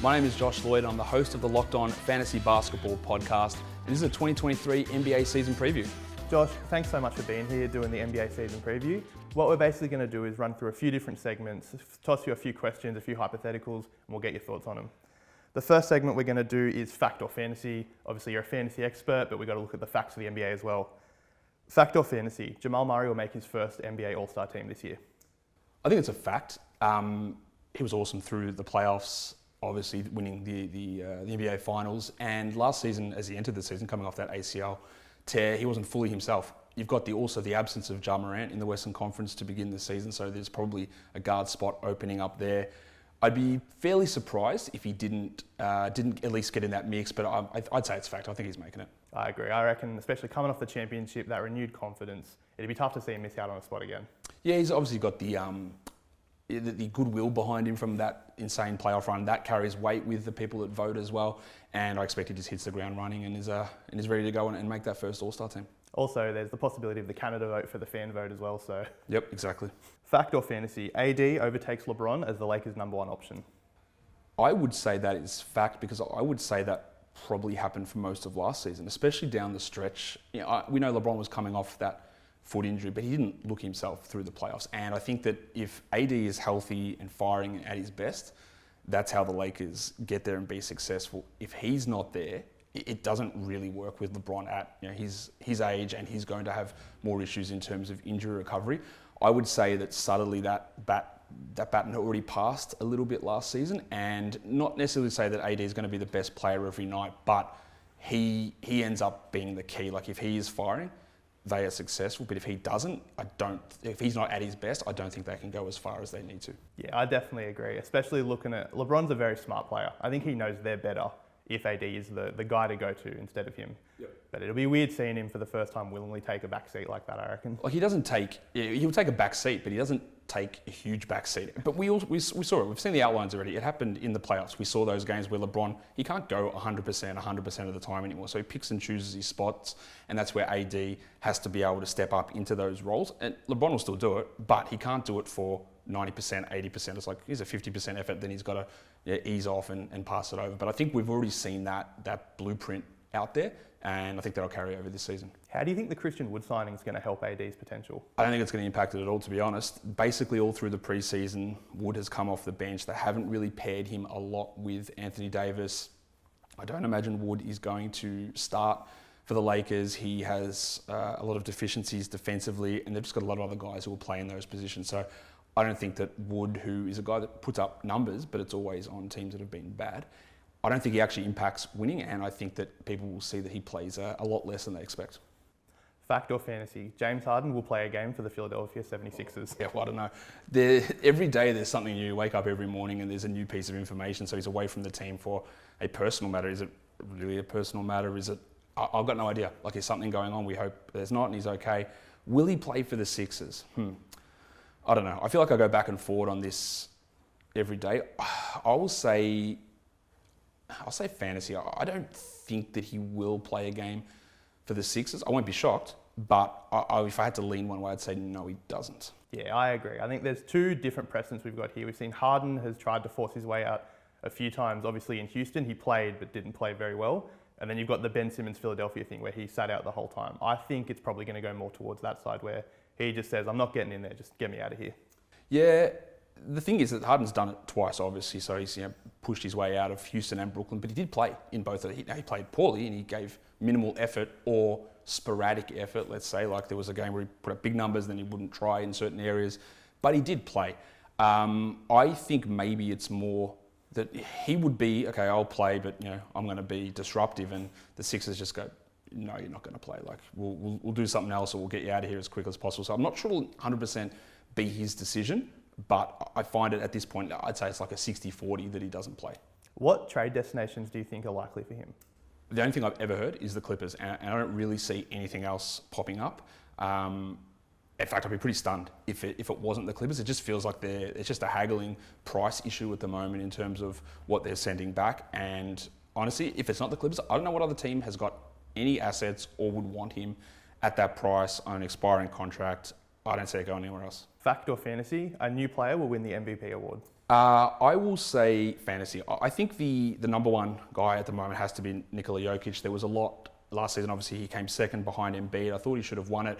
My name is Josh Lloyd. I'm the host of the Locked On Fantasy Basketball podcast, and this is a 2023 NBA season preview. Josh, thanks so much for being here doing the NBA season preview. What we're basically going to do is run through a few different segments, toss you a few questions, a few hypotheticals, and we'll get your thoughts on them. The first segment we're going to do is fact or fantasy. Obviously, you're a fantasy expert, but we've got to look at the facts of the NBA as well. Fact or fantasy, Jamal Murray will make his first NBA All-Star team this year. I think it's a fact. He was awesome through the playoffs, obviously winning the NBA Finals. And last season, as he entered the season, coming off that ACL tear, he wasn't fully himself. You've got also the absence of Ja Morant in the Western Conference to begin the season, so there's probably a guard spot opening up there. I'd be fairly surprised if he didn't at least get in that mix, but I'd say it's a fact. I think he's making it. I agree. I reckon, especially coming off the championship, that renewed confidence, it'd be tough to see him miss out on a spot again. Yeah, he's obviously got the goodwill behind him from that insane playoff run. That carries weight with the people that vote as well. And I expect he just hits the ground running and is ready to go and make that first All-Star team. Also, there's the possibility of the Canada vote for the fan vote as well. So. Yep, exactly. Fact or fantasy, AD overtakes LeBron as the Lakers' number one option. I would say that is fact because I would say that probably happened for most of last season, especially down the stretch. You know, we know LeBron was coming off that foot injury, but he didn't look himself through the playoffs. And I think that if AD is healthy and firing at his best, that's how the Lakers get there and be successful. If he's not there, it doesn't really work with LeBron at his age, and he's going to have more issues in terms of injury recovery. I would say that subtly that baton had already passed a little bit last season, and not necessarily say that AD is going to be the best player every night, but he ends up being the key. Like if he is firing, they are successful, but if he doesn't, if he's not at his best, I don't think they can go as far as they need to. Yeah, I definitely agree, especially looking at LeBron's a very smart player. I think he knows they're better if AD is the guy to go to instead of him. Yep. But it'll be weird seeing him for the first time willingly take a back seat like that, I reckon. Like he'll take a back seat, but he doesn't take a huge back seat. But we saw it. We've seen the outlines already. It happened in the playoffs. We saw those games where LeBron, he can't go 100% of the time anymore. So he picks and chooses his spots, and that's where AD has to be able to step up into those roles. And LeBron will still do it, but he can't do it for 90%, 80%. It's like he's a 50% effort, then he's got to ease off and pass it over. But I think we've already seen that blueprint out there, and I think that'll carry over this season. How do you think the Christian Wood signing is going to help AD's potential? I don't think it's going to impact it at all, to be honest. Basically, all through the preseason, Wood has come off the bench. They haven't really paired him a lot with Anthony Davis. I don't imagine Wood is going to start for the Lakers. He has a lot of deficiencies defensively, and they've just got a lot of other guys who will play in those positions. So I don't think that Wood, who is a guy that puts up numbers, but it's always on teams that have been bad, I don't think he actually impacts winning, and I think that people will see that he plays a lot less than they expect. Fact or fantasy, James Harden will play a game for the Philadelphia 76ers. Yeah, well, I don't know. Every day there's something new. You wake up every morning and there's a new piece of information, so he's away from the team for a personal matter. Is it really a personal matter? Is it? I've got no idea. Like, there's something going on. We hope there's not, and he's okay. Will he play for the Sixers? I don't know. I feel like I go back and forward on this every day. I'll say fantasy. I don't think that he will play a game for the Sixers. I won't be shocked, but if I had to lean one way, I'd say no, he doesn't. Yeah, I agree. I think there's two different precedents we've got here. We've seen Harden has tried to force his way out a few times. Obviously in Houston, he played but didn't play very well. And then you've got the Ben Simmons Philadelphia thing where he sat out the whole time. I think it's probably going to go more towards that side where he just says, I'm not getting in there, just get me out of here. Yeah, the thing is that Harden's done it twice, obviously, so he's pushed his way out of Houston and Brooklyn, but he did play in both of them. He played poorly and he gave minimal effort or sporadic effort, let's say. Like there was a game where he put up big numbers, then he wouldn't try in certain areas, but he did play. I think maybe it's more that he would be, okay, I'll play, but I'm going to be disruptive, and the Sixers just go, no, you're not going to play. Like we'll do something else, or we'll get you out of here as quick as possible. So I'm not sure it'll 100% be his decision, but I find it at this point, I'd say it's like a 60-40 that he doesn't play. What trade destinations do you think are likely for him? The only thing I've ever heard is the Clippers, and I don't really see anything else popping up. In fact, I'd be pretty stunned if it wasn't the Clippers. It just feels like it's just a haggling price issue at the moment in terms of what they're sending back. And honestly, if it's not the Clippers, I don't know what other team has got any assets or would want him at that price on an expiring contract. I don't see it going anywhere else. Fact or fantasy, a new player will win the MVP award. I will say fantasy. I think the number one guy at the moment has to be Nikola Jokic. There was a lot last season. Obviously, he came second behind Embiid. I thought he should have won it.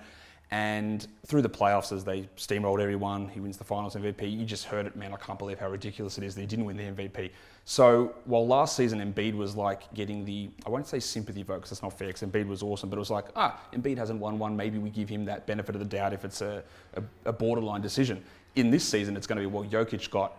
And through the playoffs, as they steamrolled everyone, he wins the finals MVP. You just heard it, man. I can't believe how ridiculous it is that he didn't win the MVP. So while last season Embiid was like getting the, I won't say sympathy vote because that's not fair because Embiid was awesome, but it was like, Embiid hasn't won one. Maybe we give him that benefit of the doubt if it's a borderline decision. In this season, it's going to be, well, Jokic got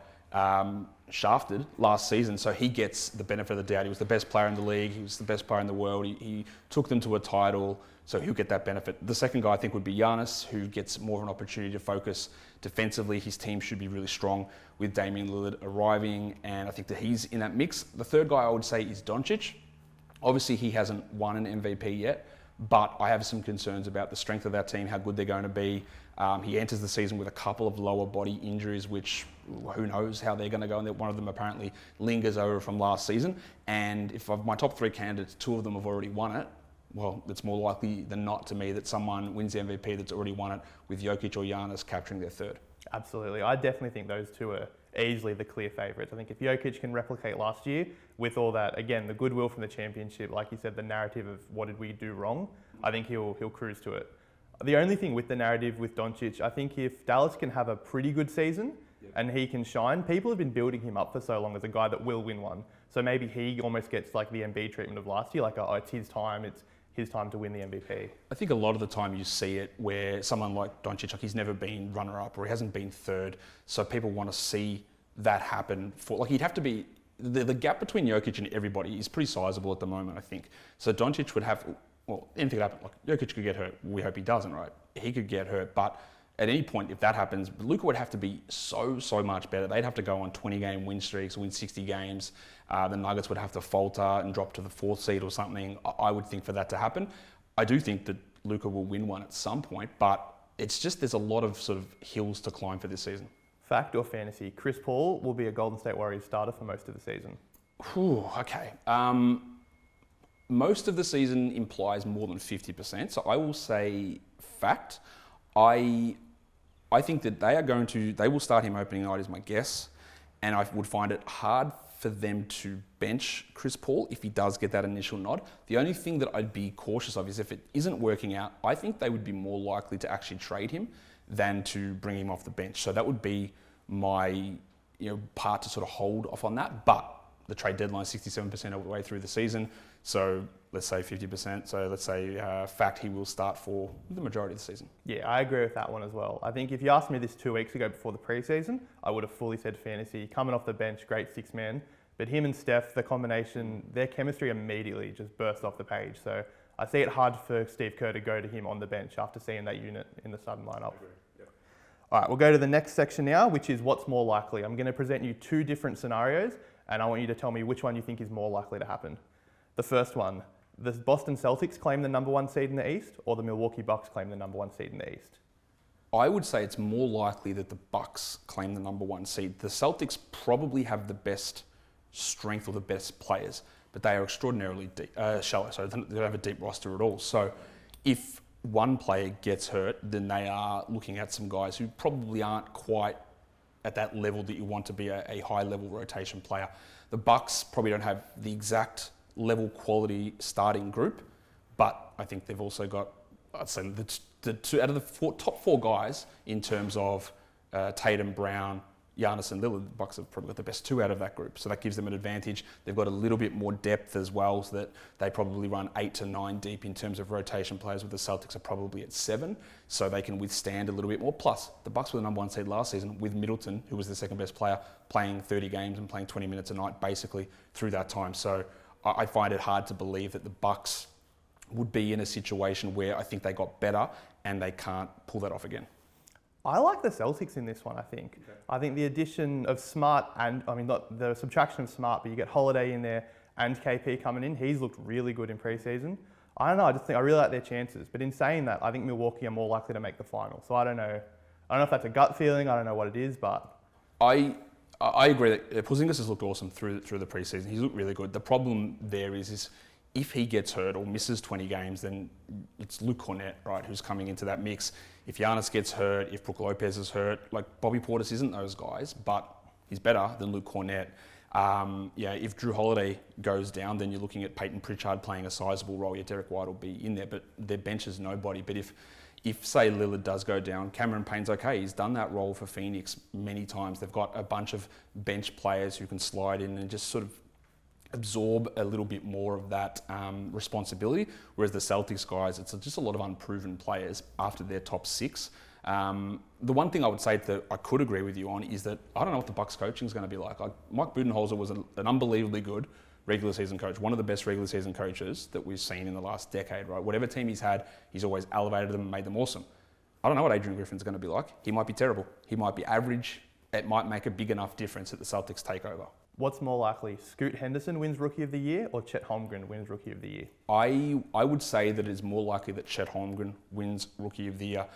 shafted last season, so he gets the benefit of the doubt. He was the best player in the league. He was the best player in the world. He took them to a title. So he'll get that benefit. The second guy I think would be Giannis, who gets more of an opportunity to focus defensively. His team should be really strong with Damian Lillard arriving, and I think that he's in that mix. The third guy I would say is Doncic. Obviously, he hasn't won an MVP yet, but I have some concerns about the strength of that team, how good they're going to be. He enters the season with a couple of lower body injuries, which who knows how they're going to go, and one of them apparently lingers over from last season. And if of my top three candidates, two of them have already won it, well, it's more likely than not to me that someone wins the MVP that's already won it, with Jokic or Giannis capturing their third. Absolutely. I definitely think those two are easily the clear favourites. I think if Jokic can replicate last year with all that, again, the goodwill from the championship, like you said, the narrative of what did we do wrong, I think he'll cruise to it. The only thing with the narrative with Doncic, I think if Dallas can have a pretty good season and he can shine, people have been building him up for so long as a guy that will win one. So maybe he almost gets like the Embiid treatment of last year, like, oh, it's his time, it's his time to win the MVP. I think a lot of the time you see it where someone like Doncic, like he's never been runner-up or he hasn't been third, so people want to see that happen. He'd have to be, the gap between Jokic and everybody is pretty sizable at the moment, I think. So Doncic would have, well, anything could happen. Like Jokic could get hurt. We hope he doesn't, right? He could get hurt, but at any point, if that happens, Luka would have to be so much better. They'd have to go on 20-game win streaks, win 60 games. The Nuggets would have to falter and drop to the fourth seed or something, I would think, for that to happen. I do think that Luka will win one at some point, but it's just there's a lot of sort of hills to climb for this season. Fact or fantasy? Chris Paul will be a Golden State Warriors starter for most of the season. Okay. Most of the season implies more than 50%, so I will say fact. I think that they will start him opening night is my guess, and I would find it hard for them to bench Chris Paul if he does get that initial nod. The only thing that I'd be cautious of is if it isn't working out, I think they would be more likely to actually trade him than to bring him off the bench. So that would be my part to sort of hold off on that. But the trade deadline is 67% of the way through the season. So let's say 50%. So let's say fact he will start for the majority of the season. Yeah, I agree with that one as well. I think if you asked me this 2 weeks ago before the preseason, I would have fully said fantasy. Coming off the bench, great six man. But him and Steph, the combination, their chemistry immediately just burst off the page. So I see it hard for Steve Kerr to go to him on the bench after seeing that unit in the starting lineup. I agree. Yep. All right, we'll go to the next section now, which is what's more likely. I'm going to present you two different scenarios, and I want you to tell me which one you think is more likely to happen. The first one, the Boston Celtics claim the number one seed in the East, or the Milwaukee Bucks claim the number one seed in the East? I would say it's more likely that the Bucks claim the number one seed. The Celtics probably have the best strength or the best players, but they are extraordinarily shallow, so they don't have a deep roster at all. So if one player gets hurt, then they are looking at some guys who probably aren't quite at that level that you want to be a high-level rotation player. The Bucks probably don't have the exact level quality starting group, but I think they've also got, I'd say, the two out of the top four guys in terms of Tatum, Brown, Giannis and Lillard. The Bucks have probably got the best two out of that group, so that gives them an advantage. They've got a little bit more depth as well, so that they probably run 8 to 9 deep in terms of rotation players, with the Celtics are probably at 7, so they can withstand a little bit more. Plus, the Bucks were the number one seed last season with Middleton, who was the second best player, playing 30 games and playing 20 minutes a night basically through that time. So I find it hard to believe that the Bucks would be in a situation where I think they got better and they can't pull that off again. I like the Celtics in this one, I think. Okay. I think the addition of Smart and, not the subtraction of Smart, but you get Holiday in there and KP coming in. He's looked really good in preseason. I don't know, I really like their chances. But in saying that, I think Milwaukee are more likely to make the final. So I don't know if that's a gut feeling, I don't know what it is, but... I agree that Porzingis has looked awesome through the preseason. He's looked really good. The problem there is if he gets hurt or misses 20 games, then it's Luke Cornett, right, who's coming into that mix. If Giannis gets hurt, if Brook Lopez is hurt, like Bobby Portis isn't those guys, but He's better than Luke Cornett. If Drew Holiday goes down, then you're looking at Peyton Pritchard playing a sizable role. Yeah, Derek White will be in there, but their bench is nobody. But if say Lillard does go down, Cameron Payne's okay. He's done that role for Phoenix many times. They've got a bunch of bench players who can slide in and just sort of absorb a little bit more of that responsibility. Whereas the Celtics guys, it's just a lot of unproven players after their top six. The one thing I would say that I could agree with you on is that I don't know what the Bucks coaching is going to be like. Mike Budenholzer was an unbelievably good regular season coach, one of the best regular season coaches that we've seen in the last decade, right? Whatever team he's had, he's always elevated them and made them awesome. I don't know what Adrian Griffin's going to be like. He might be terrible. He might be average. It might make a big enough difference that the Celtics take over. What's more likely, Scoot Henderson wins Rookie of the Year or Chet Holmgren wins Rookie of the Year? I would say that it is more likely that Chet Holmgren wins Rookie of the Year.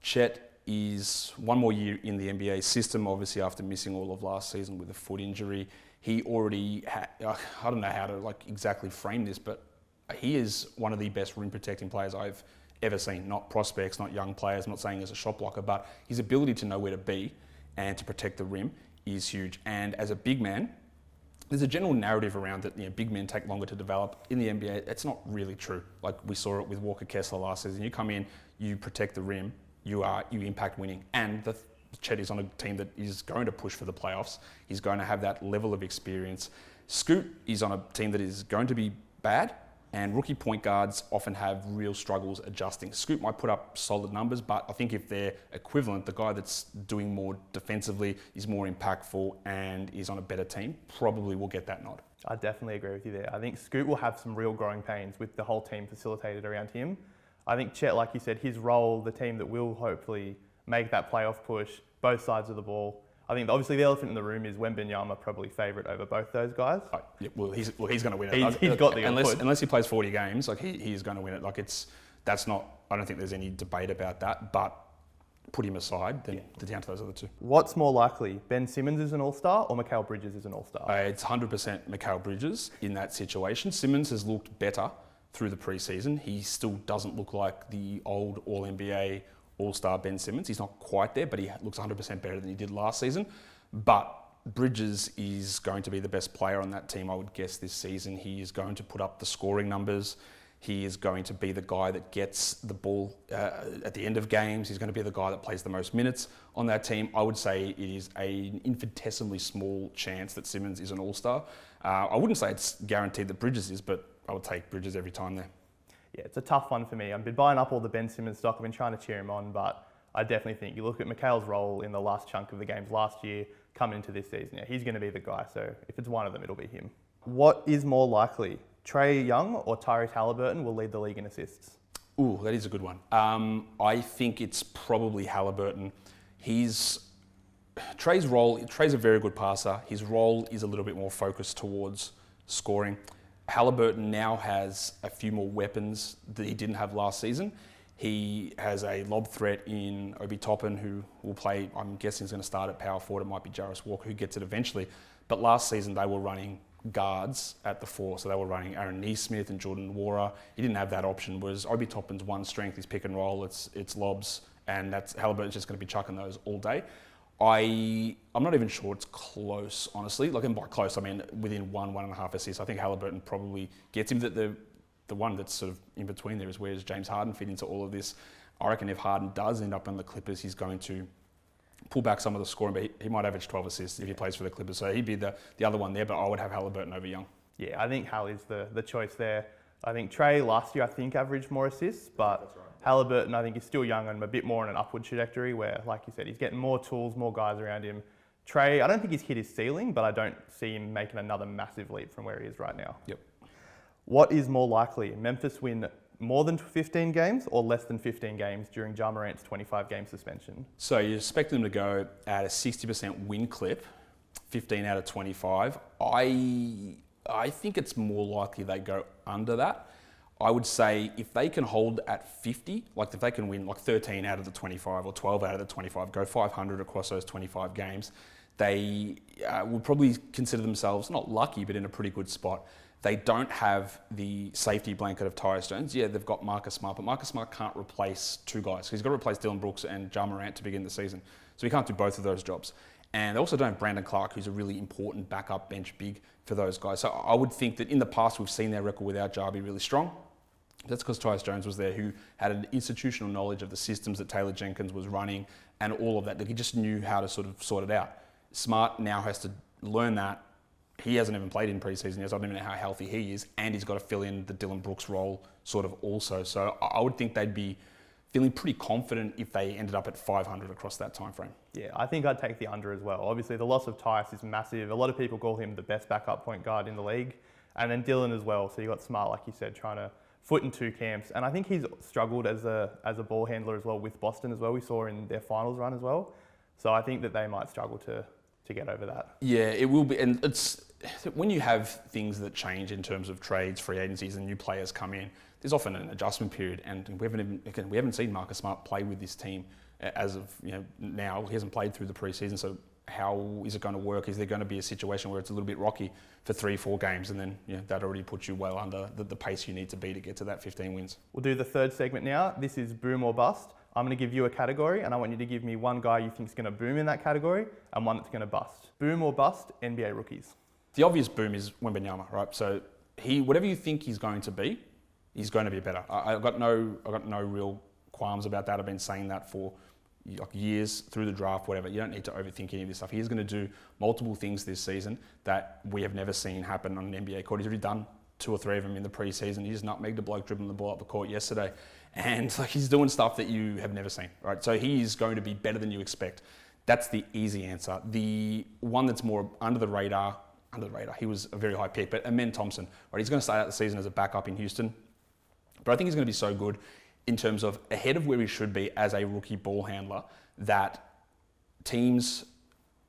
Chet is one more year in the NBA system, obviously after missing all of last season with a foot injury. He already I don't know how to exactly frame this, but he is one of the best rim protecting players I've ever seen. Not prospects, not young players, I'm not saying as a shot blocker, but his ability to know where to be and to protect the rim is huge. And as a big man, there's a general narrative around that big men take longer to develop. In the NBA, it's not really true. Like we saw it with Walker Kessler last season. You come in, you protect the rim, you impact winning. And Chet is on a team that is going to push for the playoffs. He's going to have that level of experience. Scoot is on a team that is going to be bad, and rookie point guards often have real struggles adjusting. Scoot might put up solid numbers, but I think if they're equivalent, the guy that's doing more defensively, is more impactful, and is on a better team, probably will get that nod. I definitely agree with you there. I think Scoot will have some real growing pains with the whole team facilitated around him. I think Chet, like you said, his role, the team that will hopefully make that playoff push, both sides of the ball. I think obviously the elephant in the room is Wembanyama probably favourite over both those guys. He's going to win it. He's got the unless he plays 40 games, he's going to win it. I don't think there's any debate about that. But put him aside, then down to those other two. What's more likely, Ben Simmons is an all-star or Mikal Bridges is an all-star? It's 100% Mikal Bridges in that situation. Simmons has looked better through the preseason. He still doesn't look like the old All-NBA all-star Ben Simmons. He's not quite there, but he looks 100% better than he did last season. But Bridges is going to be the best player on that team, I would guess, this season. He is going to put up the scoring numbers. He is going to be the guy that gets the ball at the end of games. He's going to be the guy that plays the most minutes on that team. I would say it is an infinitesimally small chance that Simmons is an all-star. I wouldn't say it's guaranteed that Bridges is, but I would take Bridges every time there. Yeah, it's a tough one for me. I've been buying up all the Ben Simmons stock. I've been trying to cheer him on, but I definitely think you look at Mikal's role in the last chunk of the games last year, coming into this season. He's going to be the guy. So if it's one of them, it'll be him. What is more likely, Trae Young or Tyrese Halliburton will lead the league in assists? Ooh, that is a good one. I think it's probably Halliburton. Trae's a very good passer. His role is a little bit more focused towards scoring. Halliburton now has a few more weapons that he didn't have last season. He has a lob threat in Obi Toppin, who will play, I'm guessing he's going to start at power forward. It might be Jarris Walker who gets it eventually. But last season they were running guards at the four. So they were running Aaron Neesmith and Jordan Nwora. He didn't have that option, whereas Obi Toppin's one strength is pick and roll, it's lobs, and Halliburton's just going to be chucking those all day. I'm not even sure it's close, honestly. And by close, I mean within 1.5 assists. I think Halliburton probably gets him. The one that's sort of in between there is where does James Harden fit into all of this? I reckon if Harden does end up on the Clippers, he's going to pull back some of the scoring, but he might average 12 assists if he plays for the Clippers. So he'd be the other one there, but I would have Halliburton over Young. Yeah, I think Hall is the choice there. I think Trae last year, averaged more assists, but that's right. Halliburton, I think, is still young and a bit more on an upward trajectory where, like you said, he's getting more tools, more guys around him. Trae, I don't think he's hit his ceiling, but I don't see him making another massive leap from where he is right now. Yep. What is more likely, Memphis win more than 15 games or less than 15 games during Ja Morant's 25-game suspension? So you expect them to go at a 60% win clip, 15 out of 25. I think it's more likely they go under that. I would say if they can hold at 50, if they can win 13 out of the 25 or 12 out of the 25, go 500 across those 25 games, they will probably consider themselves not lucky, but in a pretty good spot. They don't have the safety blanket of Tyus Jones. Yeah, they've got Marcus Smart, but Marcus Smart can't replace two guys. He's got to replace Dylan Brooks and Ja Morant to begin the season. So he can't do both of those jobs. And they also don't have Brandon Clark, who's a really important backup bench big for those guys. So I would think that in the past we've seen their record without Jar be really strong. That's because Tyus Jones was there, who had an institutional knowledge of the systems that Taylor Jenkins was running and all of that. Like, he just knew how to sort of sort it out. Smart now has to learn that. He hasn't even played in preseason yet, so I don't even know how healthy he is, and he's got to fill in the Dylan Brooks role sort of also. So I would think they'd be feeling pretty confident if they ended up at 500 across that time frame. Yeah, I think I'd take the under as well. Obviously, the loss of Tyus is massive. A lot of people call him the best backup point guard in the league, and then Dylan as well. So you got Smart, like you said, trying to foot in two camps, and I think he's struggled as a ball handler as well with Boston as well. We saw in their finals run as well. So I think that they might struggle to get over that. Yeah, it will be, and it's when you have things that change in terms of trades, free agencies, and new players come in, there's often an adjustment period, and we haven't seen Marcus Smart play with this team as of now. He hasn't played through the preseason, so how is it going to work? Is there going to be a situation where it's a little bit rocky for 3-4 games, and then that already puts you well under the pace you need to be to get to that 15 wins? We'll do the third segment now. This is boom or bust. I'm going to give you a category, and I want you to give me one guy you think is going to boom in that category and one that's going to bust. Boom or bust, NBA rookies. The obvious boom is Wembanyama, right? So whatever you think he's going to be, he's going to be better. I've got no real qualms about that. I've been saying that for years through the draft, whatever. You don't need to overthink any of this stuff. He's going to do multiple things this season that we have never seen happen on an NBA court. He's already done 2 or 3 of them in the preseason. He just nutmegged a bloke dribbling the ball up the court yesterday. And he's doing stuff that you have never seen, right? So he is going to be better than you expect. That's the easy answer. The one that's more under the radar, he was a very high pick, but Amen Thompson, right? He's going to start out the season as a backup in Houston. But I think he's going to be so good in terms of ahead of where he should be as a rookie ball handler that teams,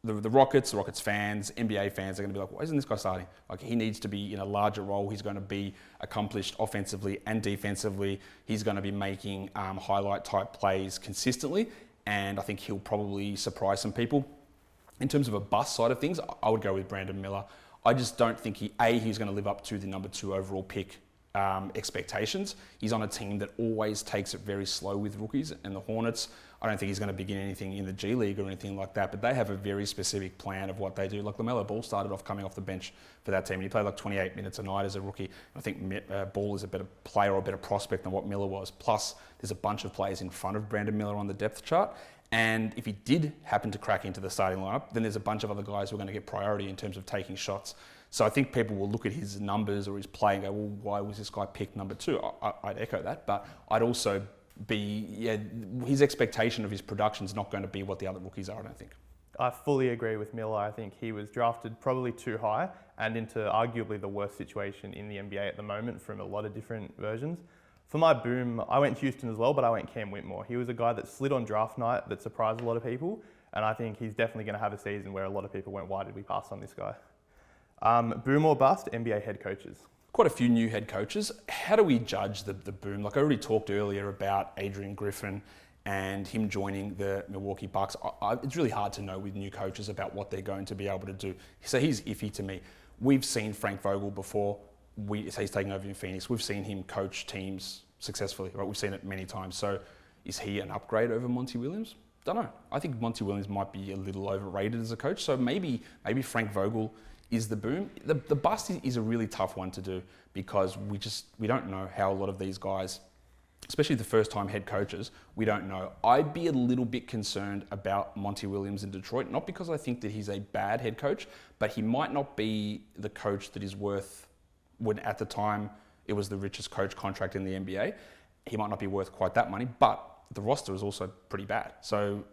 the Rockets fans, NBA fans are going to be like, why isn't this guy starting? Like, he needs to be in a larger role. He's going to be accomplished offensively and defensively. He's going to be making highlight type plays consistently. And I think he'll probably surprise some people. In terms of a bust side of things, I would go with Brandon Miller. I just don't think he's going to live up to the number 2 overall pick expectations. He's on a team that always takes it very slow with rookies, and the Hornets, I don't think he's going to begin anything in the G League or anything like that, but they have a very specific plan of what they do. Like, LaMelo Ball started off coming off the bench for that team, and he played like 28 minutes a night as a rookie. I think Ball is a better player or a better prospect than what Miller was. Plus, there's a bunch of players in front of Brandon Miller on the depth chart, and if he did happen to crack into the starting lineup, then there's a bunch of other guys who are going to get priority in terms of taking shots. So I think people will look at his numbers or his play and go, well, why was this guy picked number 2? I'd echo that, but I'd also his expectation of his production is not going to be what the other rookies are, I don't think. I fully agree with Miller. I think he was drafted probably too high and into arguably the worst situation in the NBA at the moment from a lot of different versions. For my boom, I went Houston as well, but I went Cam Whitmore. He was a guy that slid on draft night that surprised a lot of people, and I think he's definitely going to have a season where a lot of people went, why did we pass on this guy? Boom or bust, NBA head coaches. Quite a few new head coaches. How do we judge the boom? Like, I already talked earlier about Adrian Griffin and him joining the Milwaukee Bucks. It's really hard to know with new coaches about what they're going to be able to do. So he's iffy to me. We've seen Frank Vogel before. He's taking over in Phoenix. We've seen him coach teams successfully, right? We've seen it many times. So is he an upgrade over Monty Williams? Don't know. I think Monty Williams might be a little overrated as a coach. So maybe Frank Vogel is the boom. The bust is a really tough one to do because we don't know how a lot of these guys, especially the first time head coaches, we don't know. I'd be a little bit concerned about Monty Williams in Detroit, not because I think that he's a bad head coach, but he might not be the coach that is worth, when at the time it was the richest coach contract in the NBA, he might not be worth quite that money, but the roster is also pretty bad. So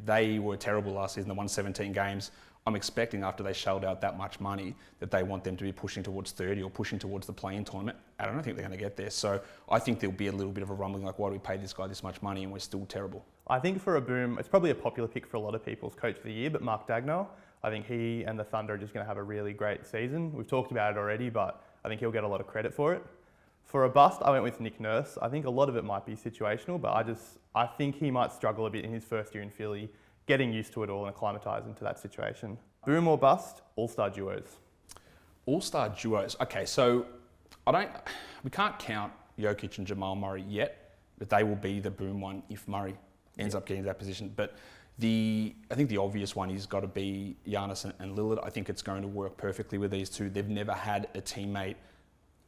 they were terrible last season. They won 17 games. I'm expecting after they shelled out that much money that they want them to be pushing towards 30 or pushing towards the play-in tournament. I don't think they're going to get there. So I think there'll be a little bit of a rumbling like, why do we pay this guy this much money and we're still terrible? I think for a boom, it's probably a popular pick for a lot of people's coach of the year, but Mark Dagnall, I think he and the Thunder are just going to have a really great season. We've talked about it already, but I think he'll get a lot of credit for it. For a bust, I went with Nick Nurse. I think a lot of it might be situational, but I think he might struggle a bit in his first year in Philly, getting used to it all and acclimatising to that situation. Boom or bust, all-star duos. All-star duos. Okay, so we can't count Jokic and Jamal Murray yet, but they will be the boom one if Murray ends up getting to that position. But I think the obvious one has got to be Giannis and Lillard. I think it's going to work perfectly with these two. They've never had a teammate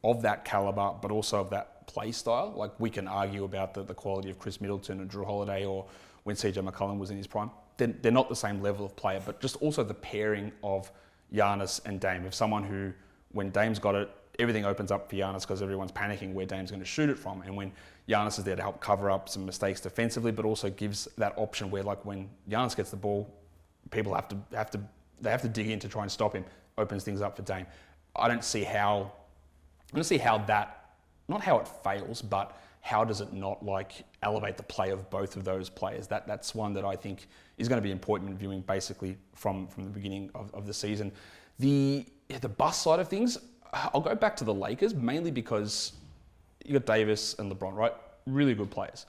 of that caliber, but also of that play style. Like, we can argue about the quality of Chris Middleton and Drew Holiday, or when CJ McCollum was in his prime. They're not the same level of player, but just also the pairing of Giannis and Dame. If someone who, when Dame's got it, everything opens up for Giannis because everyone's panicking where Dame's going to shoot it from. And when Giannis is there to help cover up some mistakes defensively, but also gives that option where, like, when Giannis gets the ball, people have to dig in to try and stop him. Opens things up for Dame. I don't see how that, not how it fails, but how does it not, like, elevate the play of both of those players? That's one that I think is going to be important in viewing basically from the beginning of the season. The bust side of things, I'll go back to the Lakers, mainly because you got Davis and LeBron, right? Really good players.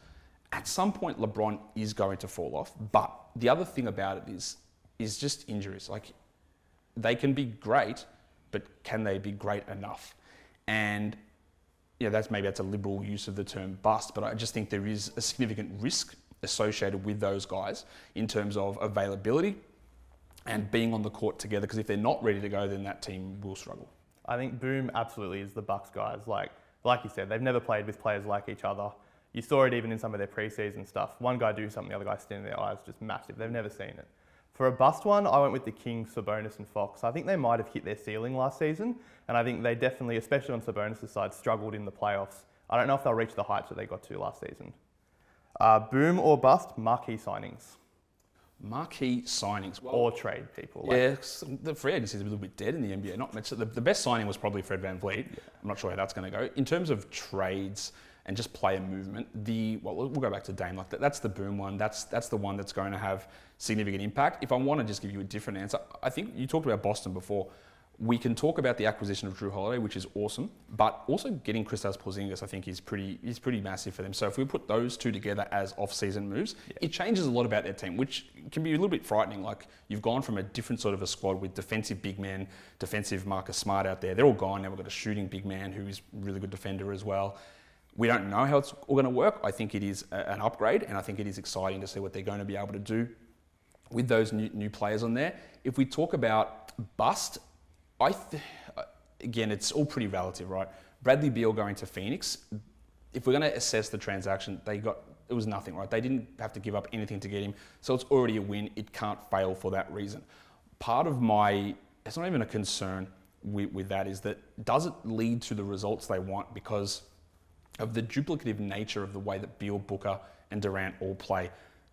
At some point, LeBron is going to fall off. But the other thing about it is just injuries. Like, they can be great, but can they be great enough? And that's a liberal use of the term bust, but I just think there is a significant risk associated with those guys in terms of availability and being on the court together. Because if they're not ready to go, then that team will struggle. I think Boom absolutely is the Bucks guys. Like you said, they've never played with players like each other. You saw it even in some of their preseason stuff. One guy do something, the other guy stand in their eyes, just massive. They've never seen it. For a bust one, I went with the Kings, Sabonis and Fox. I think they might have hit their ceiling last season, and I think they definitely, especially on Sabonis' side, struggled in the playoffs. I don't know if they'll reach the heights that they got to last season. Boom or bust, marquee signings. Marquee signings. Well, or trade people. The free agency is a little bit dead in the NBA. Not much. The best signing was probably Fred VanVleet. Yeah. I'm not sure how that's going to go. In terms of trades and just player movement, we'll go back to Dame. Like that's the boom one. That's the one that's going to have significant impact. If I want to just give you a different answer, I think you talked about Boston before. We can talk about the acquisition of Drew Holiday, which is awesome, but also getting Kristaps Porzingis, I think, is pretty massive for them. So if we put those two together as off-season moves, it changes a lot about their team, which can be a little bit frightening. Like, you've gone from a different sort of a squad with defensive big men, defensive Marcus Smart out there. They're all gone. Now we've got a shooting big man who is a really good defender as well. We don't know how it's all going to work. I think it is an upgrade, and I think it is exciting to see what they're going to be able to do with those new players on there. If we talk about bust, again, it's all pretty relative, right? Bradley Beal going to Phoenix, if we're going to assess the transaction, it was nothing, right? They didn't have to give up anything to get him, so it's already a win. It can't fail for that reason. Part of it's not even a concern with that, is that does it lead to the results they want because of the duplicative nature of the way that Beal, Booker, and Durant all play?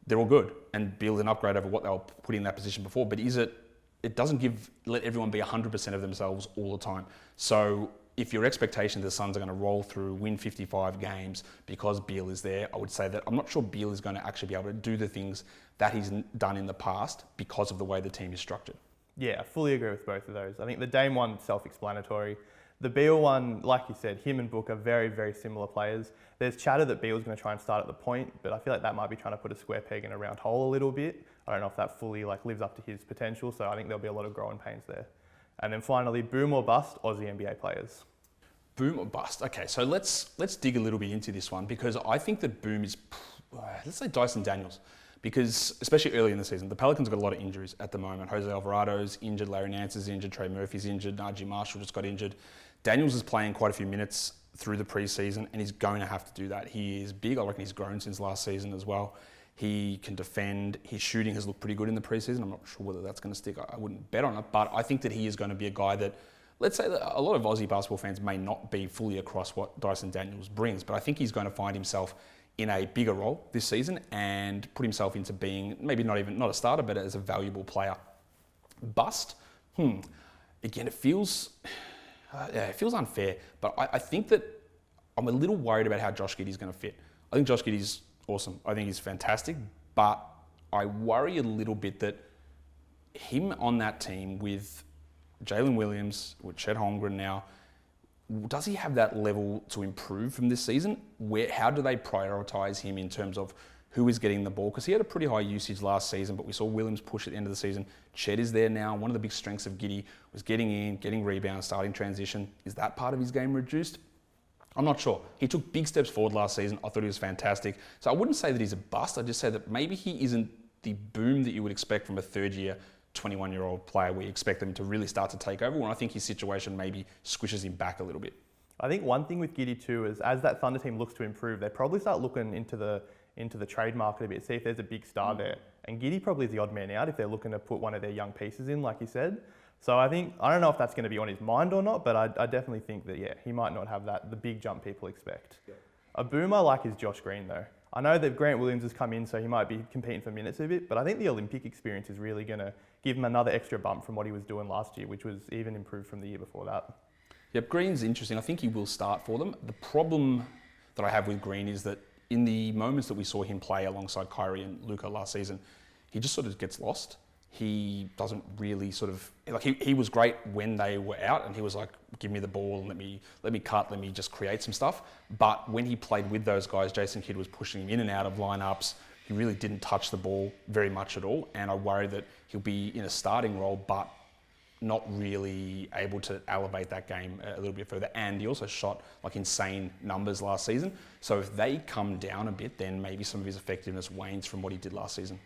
They're all good, and Beal's an upgrade over what they were put in that position before, but it doesn't let everyone be 100% of themselves all the time. So if your expectation the Suns are going to roll through, win 55 games because Beal is there, I would say that I'm not sure Beal is going to actually be able to do the things that he's done in the past because of the way the team is structured. Yeah, I fully agree with both of those. I think the Dame one, self-explanatory. The Beal one, like you said, him and Book are very, very similar players. There's chatter that Beal's going to try and start at the point, but I feel like that might be trying to put a square peg in a round hole a little bit. I don't know if that fully lives up to his potential, so I think there'll be a lot of growing pains there. And then finally, boom or bust, Aussie NBA players. Boom or bust. Okay, so let's dig a little bit into this one, because I think that boom is, let's say Dyson Daniels, because especially early in the season, the Pelicans have got a lot of injuries at the moment. Jose Alvarado's injured, Larry Nance is injured, Trey Murphy's injured, Najee Marshall just got injured. Daniels is playing quite a few minutes through the preseason, and he's going to have to do that. He is big. I reckon he's grown since last season as well. He can defend. His shooting has looked pretty good in the preseason. I'm not sure whether that's going to stick. I wouldn't bet on it, but I think that he is going to be a guy that, let's say that a lot of Aussie basketball fans may not be fully across what Dyson Daniels brings, but I think he's going to find himself in a bigger role this season and put himself into being maybe not a starter, but as a valuable player. Bust? Again, it feels unfair, but I think that I'm a little worried about how Josh Giddey's going to fit. I think Josh Giddey's awesome. I think he's fantastic, but I worry a little bit that him on that team with Jalen Williams, with Chet Holmgren now, does he have that level to improve from this season? How do they prioritise him in terms of who is getting the ball? Because he had a pretty high usage last season, but we saw Williams push at the end of the season. Chet is there now. One of the big strengths of Giddey was getting in, getting rebounds, starting transition. Is that part of his game reduced? I'm not sure. He took big steps forward last season. I thought he was fantastic. So I wouldn't say that he's a bust. I'd just say that maybe he isn't the boom that you would expect from a third-year, 21-year-old player where you expect them to really start to take over, when I think his situation maybe squishes him back a little bit. I think one thing with Giddey too is as that Thunder team looks to improve, they probably start looking into the trade market a bit, see if there's a big star there. And Giddey probably is the odd man out if they're looking to put one of their young pieces in, like you said. So I don't know if that's going to be on his mind or not, but I definitely think that, yeah, he might not have the big jump people expect. Yeah. A boom I like is Josh Green though. I know that Grant Williams has come in, so he might be competing for minutes a bit, but I think the Olympic experience is really going to give him another extra bump from what he was doing last year, which was even improved from the year before that. Yep, Green's interesting. I think he will start for them. The problem that I have with Green is that in the moments that we saw him play alongside Kyrie and Luka last season, he just sort of gets lost. He doesn't really sort of, like he was great when they were out and he was like, give me the ball and let me cut, let me just create some stuff. But when he played with those guys, Jason Kidd was pushing him in and out of lineups. He really didn't touch the ball very much at all. And I worry that he'll be in a starting role, but not really able to elevate that game a little bit further. And he also shot like insane numbers last season. So if they come down a bit, then maybe some of his effectiveness wanes from what he did last season.